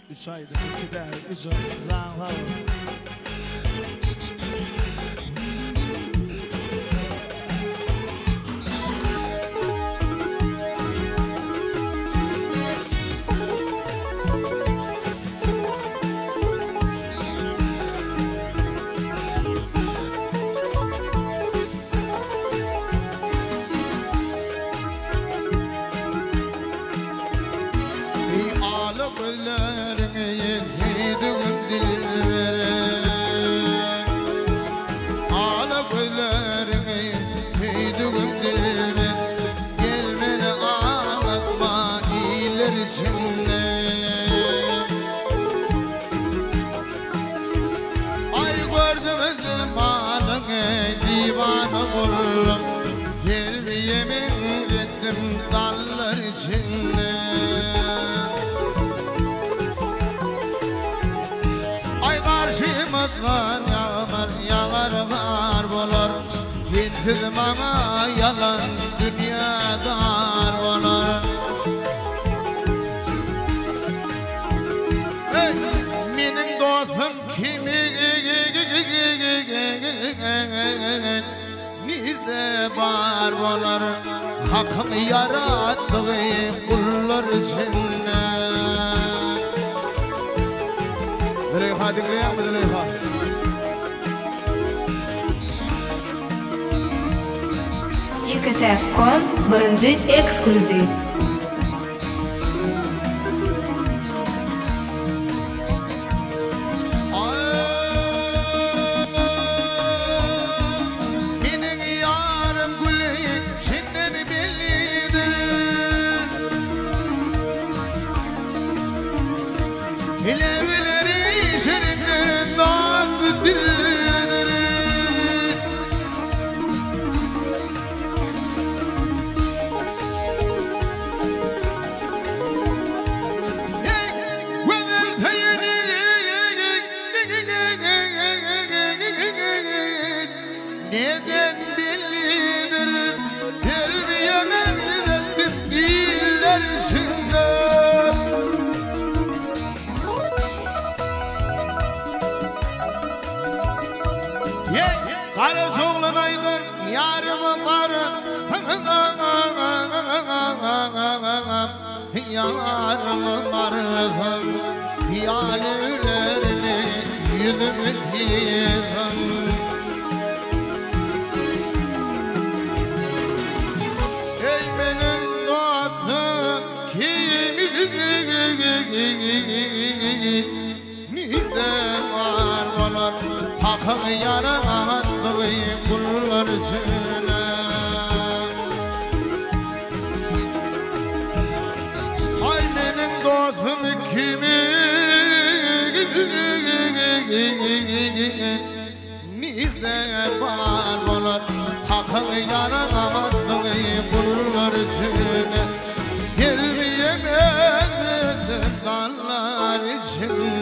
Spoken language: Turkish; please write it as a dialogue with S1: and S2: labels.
S1: 3 ayda 2 de 3 ay zaman.
S2: Kız bana yalan dünyadar olar. Hey, benim dostum kimi nerede var olar? Hakkını yarattığı kullar içinde. Züleyha dinleyen mi Züleyha?
S3: Yekatepkon birinci ekskluziv.
S2: Neden bilinir terbiyeme gidettim diller içinde. Kara soğlanaydın yarımı varın, yarımı varın, hiyallerini yüzümü yıkın. Nide var olar hakkı yarattığı kullar içine. Ay benim dostum kimi nide var olar hakkı yarattığı kullar içine. Gelmeyemedi dallar içinde.